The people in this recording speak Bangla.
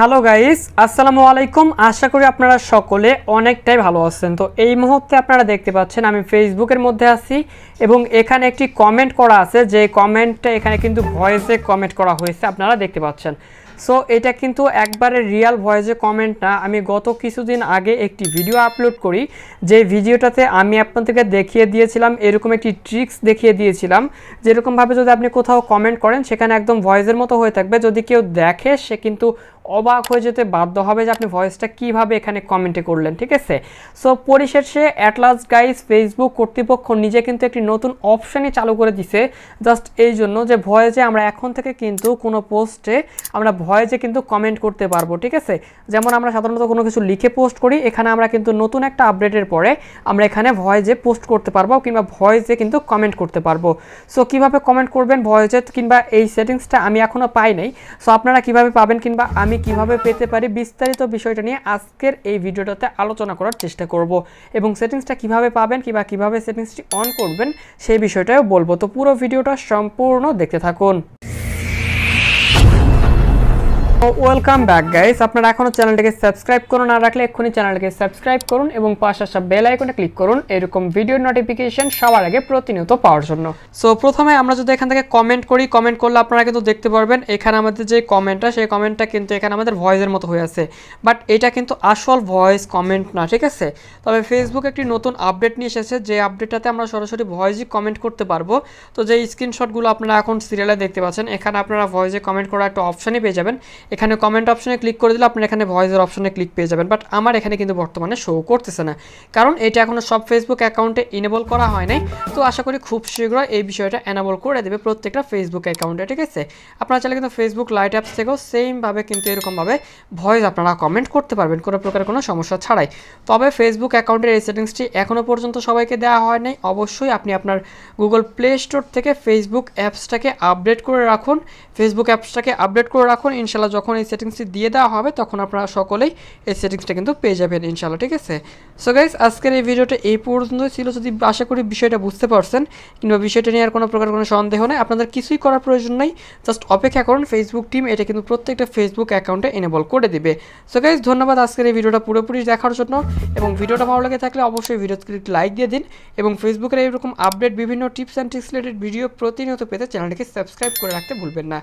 হ্যালো গাইস, আসসালামু আলাইকুম। আশা করি আপনারা সকলে অনেকটাই ভালো আছেন। তো এই মুহূর্তে আপনারা দেখতে পাচ্ছেন আমি ফেসবুকের মধ্যে আছি এবং এখানে একটি কমেন্ট করা আছে, যে কমেন্টটা এখানে কিন্তু ভয়েসে কমেন্ট করা হয়েছে, আপনারা দেখতে পাচ্ছেন। সো এটা কিন্তু একবারে রিয়াল ভয়েসে কমেন্ট না। আমি গত কিছুদিন আগে একটি ভিডিও আপলোড করি, যে ভিডিওটাতে আমি আপনাদেরকে দেখিয়ে দিয়েছিলাম, এরকম একটি ট্রিক্স দেখিয়ে দিয়েছিলাম যেরকমভাবে যদি আপনি কোথাও কমেন্ট করেন সেখানে একদম ভয়েসের মতো হয়ে থাকবে। যদি কেউ দেখে সে কিন্তু অবাক হয়ে যেতে বাধ্য হবে যে আপনি ভয়েসটা কিভাবে এখানে কমেন্টে করলেন, ঠিক আছে। সো পরিশেষে অ্যাট লাস্ট গাইস, ফেসবুক কর্তৃপক্ষ নিজে কিন্তু একটি নতুন অপশানই চালু করে দিছে, জাস্ট এই জন্য যে ভয়েসে আমরা এখন থেকে কিন্তু কোনো পোস্টে আমরা ভয়েসে কিন্তু কমেন্ট করতে পারবো, ঠিক আছে। যেমন আমরা সাধারণত কোনো কিছু লিখে পোস্ট করি, এখানে আমরা কিন্তু নতুন একটা আপডেটের পরে আমরা এখানে ভয়েসে পোস্ট করতে পারবো কিংবা ভয়েসে কিন্তু কমেন্ট করতে পারবো। সো কিভাবে কমেন্ট করবেন ভয়েসে কিংবা এই সেটিংসটা আমি এখনও পাই নাই। সো আপনারা কিভাবে পাবেন কিংবা আমি কিভাবে পেতে পারি, বিস্তারিত বিষয়টা নিয়ে আজকের এই ভিডিওটাতে আলোচনা করার চেষ্টা করব এবং সেটিংসটা কিভাবে পাবেন কিংবা কিভাবে সেটিংসটি অন করবেন সেই বিষয়টাও বলবো। তো পুরো ভিডিওটা সম্পূর্ণ দেখতে থাকুন। ওয়েলকাম ব্যাক গাইস, আপনারা এখনও চ্যানেলটিকে সাবস্ক্রাইব করুন, না রাখলে এক্ষুনি চ্যানেলটিকে সাবস্ক্রাইব করুন এবং পাশে আসা বেল আইকনে ক্লিক করুন এরকম ভিডিওর নোটিফিকেশন সবার আগে প্রতিনিয়ত পাওয়ার জন্য। সো প্রথমে আমরা যদি এখান থেকে কমেন্ট করি, কমেন্ট করলে আপনারা কিন্তু দেখতে পারবেন এখানে আমাদের যে কমেন্টটা, সেই কমেন্টটা কিন্তু এখানে আমাদের ভয়েসের মতো হয়ে আছে, বাট এটা কিন্তু আসল ভয়েস কমেন্ট না, ঠিক আছে। তবে ফেসবুক একটি নতুন আপডেট নিয়ে এসেছে, যে আপডেটটাতে আমরা সরাসরি ভয়েসই কমেন্ট করতে পারবো। তো যে স্ক্রিনশটগুলো আপনারা এখন সিরিয়ালে দেখতে পাচ্ছেন, এখানে আপনারা ভয়েসে কমেন্ট করার একটা অপশানই পেয়ে যাবেন। এখানে কমেন্ট অপশনে ক্লিক করে দিলে আপনারা এখানে ভয়েসের অপশনে ক্লিক পেয়ে যাবেন, বাট আমার এখানে কিন্তু বর্তমানে শো করতেছে না, কারণ এটা এখনো সব ফেসবুক অ্যাকাউন্টে ইনেবল করা হয় নাই। তো আশা করি খুব শীঘ্রই এই বিষয়টা এনাবল করে দেবে প্রত্যেকটা ফেসবুক অ্যাকাউন্টে, ঠিক আছে। আপনারা চাইলে কিন্তু ফেসবুক লাইট অ্যাপস থেকেও সেমভাবে কিন্তু এরকমভাবে ভয়েস আপনারা কমেন্ট করতে পারবেন কোনো প্রকার কোনো সমস্যা ছাড়াই। তবে ফেসবুক অ্যাকাউন্টের এই সেটিংসটি এখনও পর্যন্ত সবাইকে দেওয়া হয় নাই। অবশ্যই আপনি আপনার গুগল প্লে স্টোর থেকে ফেসবুক অ্যাপসটাকে আপডেট করে রাখুন, ইনশাল্লাহ যখন এই সেটিংসটি দিয়ে দেওয়া হবে তখন আপনারা সকলেই এই সেটিংসটা কিন্তু পেয়ে যাবেন ইনশাল্লাহ, ঠিক আছে। সো গাইস, আজকের এই ভিডিওটা এই পর্যন্তই ছিল। যদি আশা করি বিষয়টা বুঝতে পারছেন কিংবা বিষয়টা নিয়ে আর কোনো প্রকার কোনো সন্দেহ নেই, আপনাদের কিছুই করার প্রয়োজন নেই, জাস্ট অপেক্ষা করুন, ফেসবুক টিম এটা কিন্তু প্রত্যেকটা ফেসবুক অ্যাকাউন্টে এনেবল করে দিবে। সো গাইস, ধন্যবাদ আজকের এই ভিডিওটা পুরোপুরি দেখার জন্য, এবং ভিডিওটা ভালো লাগে থাকলে অবশ্যই ভিডিওতে লাইক দিয়ে দিন এবং ফেসবুকের এইরকম আপডেট বিভিন্ন tips and tricks related video প্রতিনিয়ত পেতে চ্যানেলটিকে সাবস্ক্রাইব করে রাখতে ভুলবেন না।